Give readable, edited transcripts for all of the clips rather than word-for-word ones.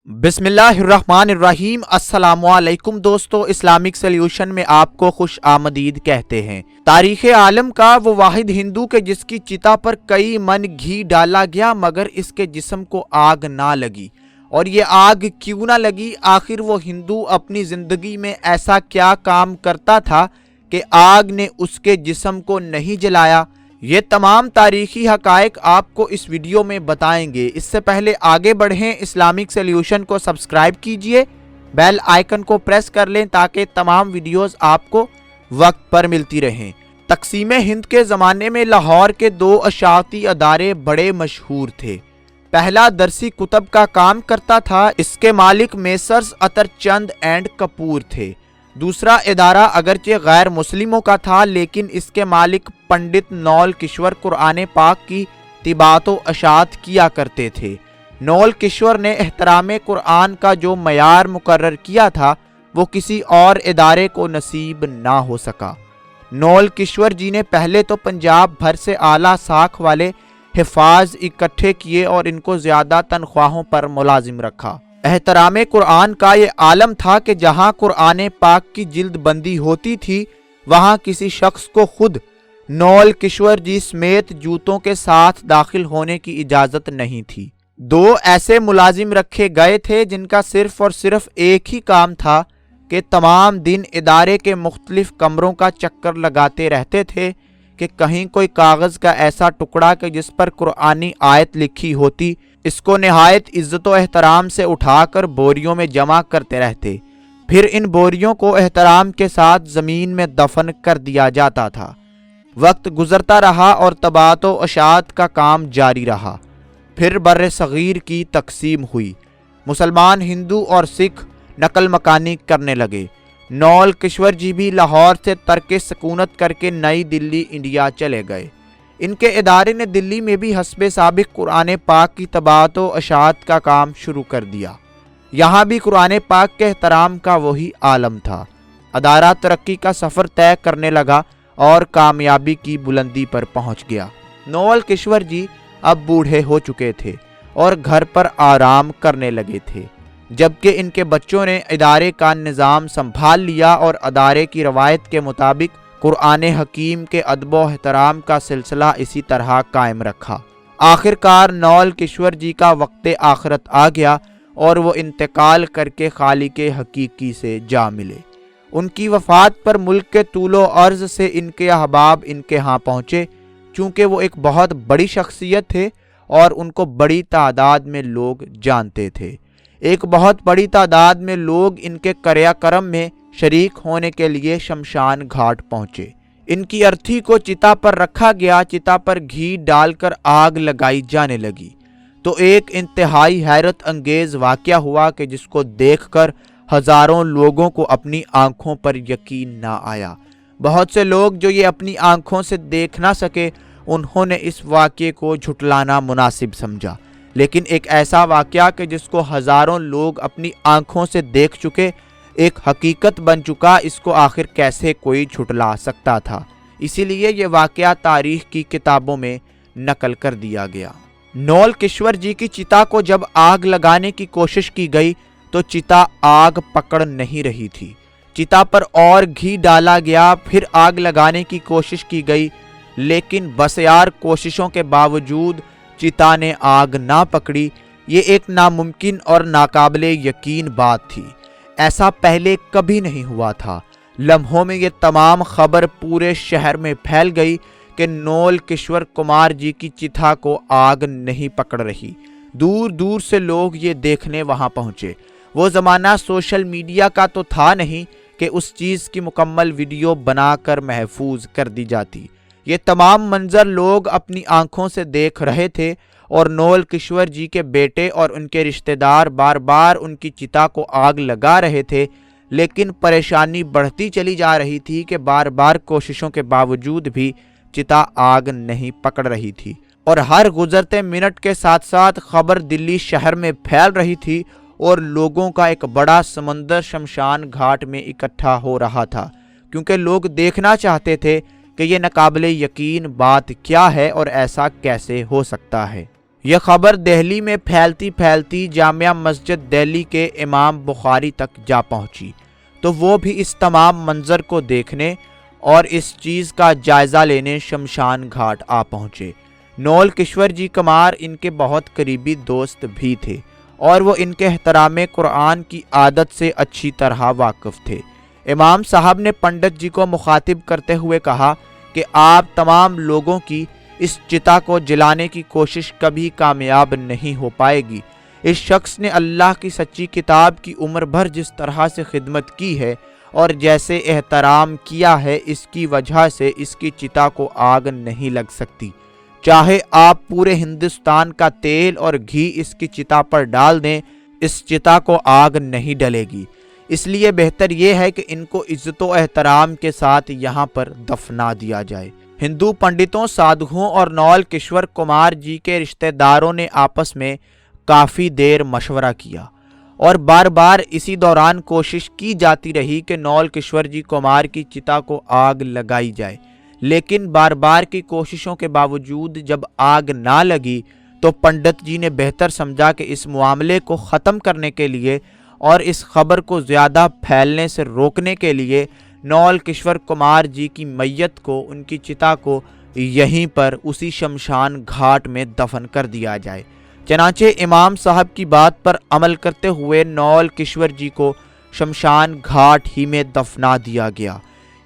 بسم اللہ الرحمن الرحیم۔ السلام علیکم دوستو، اسلامک سلیوشن میں آپ کو خوش آمدید کہتے ہیں۔ تاریخ عالم کا وہ واحد ہندو کہ جس کی چتا پر کئی من گھی ڈالا گیا مگر اس کے جسم کو آگ نہ لگی، اور یہ آگ کیوں نہ لگی؟ آخر وہ ہندو اپنی زندگی میں ایسا کیا کام کرتا تھا کہ آگ نے اس کے جسم کو نہیں جلایا؟ یہ تمام تاریخی حقائق آپ کو اس ویڈیو میں بتائیں گے۔ اس سے پہلے آگے بڑھیں، اسلامک سلیوشن کو سبسکرائب کیجئے، بیل آئیکن کو پریس کر لیں تاکہ تمام ویڈیوز آپ کو وقت پر ملتی رہیں۔ تقسیم ہند کے زمانے میں لاہور کے دو اشاعتی ادارے بڑے مشہور تھے۔ پہلا درسی کتب کا کام کرتا تھا، اس کے مالک میسرز اطر چند اینڈ کپور تھے۔ دوسرا ادارہ اگرچہ غیر مسلموں کا تھا لیکن اس کے مالک پنڈت نول کشور قرآن پاک کی طباعت و اشاعت کیا کرتے تھے۔ نول کشور نے احترام قرآن کا جو معیار مقرر کیا تھا وہ کسی اور ادارے کو نصیب نہ ہو سکا۔ نول کشور جی نے پہلے تو پنجاب بھر سے اعلیٰ ساکھ والے حفاظ اکٹھے کیے اور ان کو زیادہ تنخواہوں پر ملازم رکھا۔ احترام قرآن کا یہ عالم تھا کہ جہاں قرآن پاک کی جلد بندی ہوتی تھی وہاں کسی شخص کو خود نول کشور جی سمیت جوتوں کے ساتھ داخل ہونے کی اجازت نہیں تھی۔ دو ایسے ملازم رکھے گئے تھے جن کا صرف اور صرف ایک ہی کام تھا کہ تمام دن ادارے کے مختلف کمروں کا چکر لگاتے رہتے تھے کہ کہیں کوئی کاغذ کا ایسا ٹکڑا کہ جس پر قرآنی آیت لکھی ہوتی، اس کو نہایت عزت و احترام سے اٹھا کر بوریوں میں جمع کرتے رہتے، پھر ان بوریوں کو احترام کے ساتھ زمین میں دفن کر دیا جاتا تھا۔ وقت گزرتا رہا اور طباعت و اشاعت کا کام جاری رہا۔ پھر بر صغیر کی تقسیم ہوئی، مسلمان، ہندو اور سکھ نقل مکانی کرنے لگے۔ نول کشور جی بھی لاہور سے ترک سکونت کر کے نئی دلی انڈیا چلے گئے۔ ان کے ادارے نے دلی میں بھی حسب سابق قرآن پاک کی طباعت و اشاعت کا کام شروع کر دیا۔ یہاں بھی قرآن پاک کے احترام کا وہی عالم تھا۔ ادارہ ترقی کا سفر طے کرنے لگا اور کامیابی کی بلندی پر پہنچ گیا۔ نول کشور جی اب بوڑھے ہو چکے تھے اور گھر پر آرام کرنے لگے تھے، جبکہ ان کے بچوں نے ادارے کا نظام سنبھال لیا اور ادارے کی روایت کے مطابق قرآن حکیم کے ادب و احترام کا سلسلہ اسی طرح قائم رکھا۔ آخر کار نول کشور جی کا وقت آخرت آ گیا اور وہ انتقال کر کے خالق حقیقی سے جا ملے۔ ان کی وفات پر ملک کے طول و عرض سے ان کے احباب ان کے ہاں پہنچے، چونکہ وہ ایک بہت بڑی شخصیت تھے اور ان کو بڑی تعداد میں لوگ جانتے تھے۔ ایک بہت بڑی تعداد میں لوگ ان کے کریا کرم میں شریک ہونے کے لیے شمشان گھاٹ پہنچے۔ ان کی ارتھی کو چتا پر رکھا گیا، چتا پر گھی ڈال کر آگ لگائی جانے لگی تو ایک انتہائی حیرت انگیز واقعہ ہوا کہ جس کو دیکھ کر ہزاروں لوگوں کو اپنی آنکھوں پر یقین نہ آیا۔ بہت سے لوگ جو یہ اپنی آنکھوں سے دیکھ نہ سکے انہوں نے اس واقعے کو جھٹلانا مناسب سمجھا، لیکن ایک ایسا واقعہ کہ جس کو ہزاروں لوگ اپنی آنکھوں سے دیکھ چکے، ایک حقیقت بن چکا، اس کو آخر کیسے کوئی جھٹلا سکتا تھا؟ اسی لیے یہ واقعہ تاریخ کی کتابوں میں نقل کر دیا گیا۔ نول کشور جی کی چتا کو جب آگ لگانے کی کوشش کی گئی تو چتا آگ پکڑ نہیں رہی تھی۔ چتا پر اور گھی ڈالا گیا، پھر آگ لگانے کی کوشش کی گئی، لیکن بسیار کوششوں کے باوجود چتا نے آگ نہ پکڑی۔ یہ ایک ناممکن اور ناقابل یقین بات تھی، ایسا پہلے کبھی نہیں ہوا تھا۔ لمحوں میں یہ تمام خبر پورے شہر میں پھیل گئی کہ نول کشور کمار جی کی چتا کو آگ نہیں پکڑ رہی۔ دور دور سے لوگ یہ دیکھنے وہاں پہنچے۔ وہ زمانہ سوشل میڈیا کا تو تھا نہیں کہ اس چیز کی مکمل ویڈیو بنا کر محفوظ کر دی جاتی۔ یہ تمام منظر لوگ اپنی آنکھوں سے دیکھ رہے تھے اور نول کشور جی کے بیٹے اور ان کے رشتہ دار بار بار ان کی چتا کو آگ لگا رہے تھے، لیکن پریشانی بڑھتی چلی جا رہی تھی کہ بار بار کوششوں کے باوجود بھی چتا آگ نہیں پکڑ رہی تھی، اور ہر گزرتے منٹ کے ساتھ ساتھ خبر دلی شہر میں پھیل رہی تھی اور لوگوں کا ایک بڑا سمندر شمشان گھاٹ میں اکٹھا ہو رہا تھا، کیونکہ لوگ دیکھنا چاہتے تھے کہ یہ ناقابل یقین بات کیا ہے اور ایسا کیسے ہو سکتا ہے۔ یہ خبر دہلی میں پھیلتی پھیلتی جامع مسجد دہلی کے امام بخاری تک جا پہنچی تو وہ بھی اس تمام منظر کو دیکھنے اور اس چیز کا جائزہ لینے شمشان گھاٹ آ پہنچے۔ نول کشور جی کمار ان کے بہت قریبی دوست بھی تھے اور وہ ان کے احترام قرآن کی عادت سے اچھی طرح واقف تھے۔ امام صاحب نے پنڈت جی کو مخاطب کرتے ہوئے کہا کہ آپ تمام لوگوں کی اس چتا کو جلانے کی کوشش کبھی کامیاب نہیں ہو پائے گی۔ اس شخص نے اللہ کی سچی کتاب کی عمر بھر جس طرح سے خدمت کی ہے اور جیسے احترام کیا ہے، اس کی وجہ سے اس کی چتا کو آگ نہیں لگ سکتی۔ چاہے آپ پورے ہندوستان کا تیل اور گھی اس کی چتا پر ڈال دیں، اس چتا کو آگ نہیں ڈلے گی۔ اس لیے بہتر یہ ہے کہ ان کو عزت و احترام کے ساتھ یہاں پر دفنا دیا جائے۔ ہندو پنڈتوں، سادھوؤں اور نول کشور کمار جی کے رشتہ داروں نے آپس میں کافی دیر مشورہ کیا اور بار بار اسی دوران کوشش کی جاتی رہی کہ نول کشور جی کمار کی چتا کو آگ لگائی جائے، لیکن بار بار کی کوششوں کے باوجود جب آگ نہ لگی تو پنڈت جی نے بہتر سمجھا کہ اس معاملے کو ختم کرنے کے لیے اور اس خبر کو زیادہ پھیلنے سے روکنے کے لیے نول کشور کمار جی کی میت کو، ان کی چتا کو یہیں پر اسی شمشان گھاٹ میں دفن کر دیا جائے۔ چنانچہ امام صاحب کی بات پر عمل کرتے ہوئے نول کشور جی کو شمشان گھاٹ ہی میں دفنا دیا گیا۔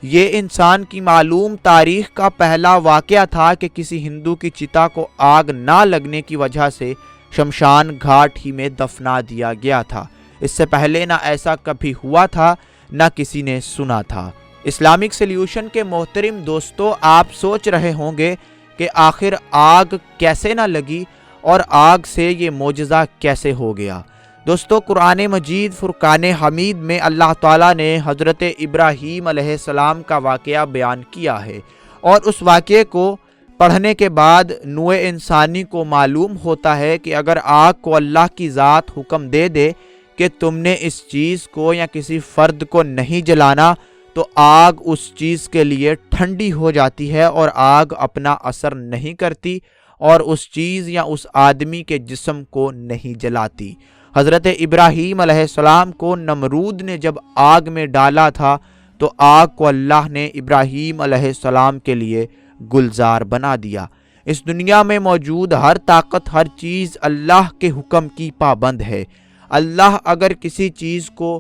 یہ انسان کی معلوم تاریخ کا پہلا واقعہ تھا کہ کسی ہندو کی چتا کو آگ نہ لگنے کی وجہ سے شمشان گھاٹ ہی میں دفنا دیا گیا تھا۔ اس سے پہلے نہ ایسا کبھی ہوا تھا، نہ کسی نے سنا تھا۔ اسلامک سلیوشن کے محترم دوستو، آپ سوچ رہے ہوں گے کہ آخر آگ کیسے نہ لگی اور آگ سے یہ معجزہ کیسے ہو گیا۔ دوستو، قرآن مجید فرقان حمید میں اللہ تعالیٰ نے حضرت ابراہیم علیہ السلام کا واقعہ بیان کیا ہے، اور اس واقعے کو پڑھنے کے بعد نوع انسانی کو معلوم ہوتا ہے کہ اگر آگ کو اللہ کی ذات حکم دے دے کہ تم نے اس چیز کو یا کسی فرد کو نہیں جلانا تو آگ اس چیز کے لیے ٹھنڈی ہو جاتی ہے اور آگ اپنا اثر نہیں کرتی اور اس چیز یا اس آدمی کے جسم کو نہیں جلاتی۔ حضرت ابراہیم علیہ السلام کو نمرود نے جب آگ میں ڈالا تھا تو آگ کو اللہ نے ابراہیم علیہ السلام کے لیے گلزار بنا دیا۔ اس دنیا میں موجود ہر طاقت، ہر چیز اللہ کے حکم کی پابند ہے۔ اللہ اگر کسی چیز کو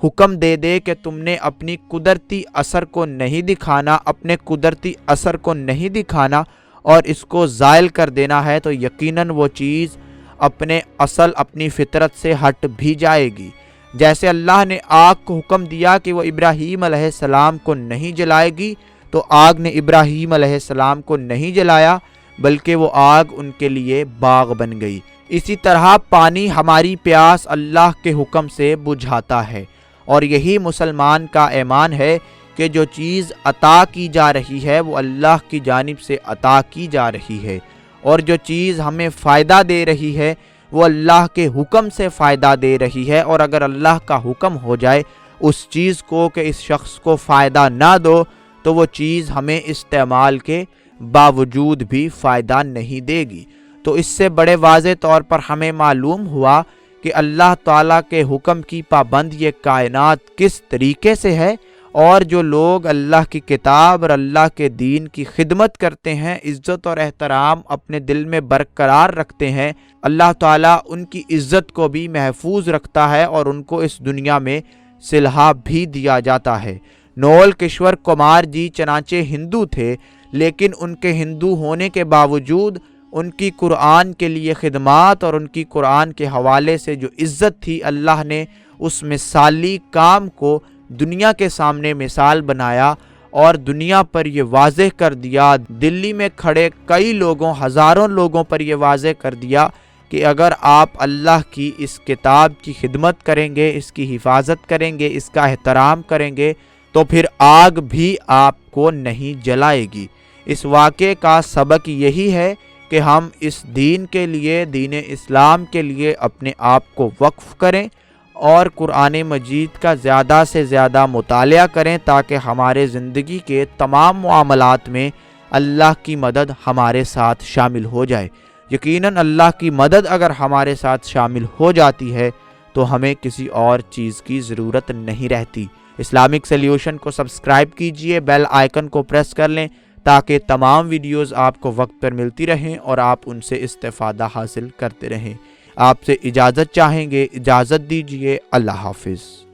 حکم دے دے کہ تم نے اپنی قدرتی اثر کو نہیں دکھانا، اپنے قدرتی اثر کو نہیں دکھانا اور اس کو زائل کر دینا ہے، تو یقیناً وہ چیز اپنے اصل، اپنی فطرت سے ہٹ بھی جائے گی۔ جیسے اللہ نے آگ کو حکم دیا کہ وہ ابراہیم علیہ السلام کو نہیں جلائے گی، تو آگ نے ابراہیم علیہ السلام کو نہیں جلایا، بلکہ وہ آگ ان کے لیے باغ بن گئی۔ اسی طرح پانی ہماری پیاس اللہ کے حکم سے بجھاتا ہے، اور یہی مسلمان کا ایمان ہے کہ جو چیز عطا کی جا رہی ہے وہ اللہ کی جانب سے عطا کی جا رہی ہے، اور جو چیز ہمیں فائدہ دے رہی ہے وہ اللہ کے حکم سے فائدہ دے رہی ہے، اور اگر اللہ کا حکم ہو جائے اس چیز کو کہ اس شخص کو فائدہ نہ دو تو وہ چیز ہمیں استعمال کے باوجود بھی فائدہ نہیں دے گی۔ تو اس سے بڑے واضح طور پر ہمیں معلوم ہوا کہ اللہ تعالیٰ کے حکم کی پابند یہ کائنات کس طریقے سے ہے، اور جو لوگ اللہ کی کتاب اور اللہ کے دین کی خدمت کرتے ہیں، عزت اور احترام اپنے دل میں برقرار رکھتے ہیں، اللہ تعالیٰ ان کی عزت کو بھی محفوظ رکھتا ہے اور ان کو اس دنیا میں صلہ بھی دیا جاتا ہے۔ نول کشور کمار جی چنانچہ ہندو تھے، لیکن ان کے ہندو ہونے کے باوجود ان کی قرآن کے لیے خدمات اور ان کی قرآن کے حوالے سے جو عزت تھی، اللہ نے اس مثالی کام کو دنیا کے سامنے مثال بنایا اور دنیا پر یہ واضح کر دیا، دلی میں کھڑے کئی لوگوں، ہزاروں لوگوں پر یہ واضح کر دیا کہ اگر آپ اللہ کی اس کتاب کی خدمت کریں گے، اس کی حفاظت کریں گے، اس کا احترام کریں گے، تو پھر آگ بھی آپ کو نہیں جلائے گی۔ اس واقعے کا سبق یہی ہے کہ ہم اس دین کے لیے، دین اسلام کے لیے اپنے آپ کو وقف کریں اور قرآن مجید کا زیادہ سے زیادہ مطالعہ کریں تاکہ ہمارے زندگی کے تمام معاملات میں اللہ کی مدد ہمارے ساتھ شامل ہو جائے۔ یقیناً اللہ کی مدد اگر ہمارے ساتھ شامل ہو جاتی ہے تو ہمیں کسی اور چیز کی ضرورت نہیں رہتی۔ اسلامک سلیوشن کو سبسکرائب کیجئے، بیل آئیکن کو پریس کر لیں تاکہ تمام ویڈیوز آپ کو وقت پر ملتی رہیں اور آپ ان سے استفادہ حاصل کرتے رہیں۔ آپ سے اجازت چاہیں گے، اجازت دیجئے، اللہ حافظ۔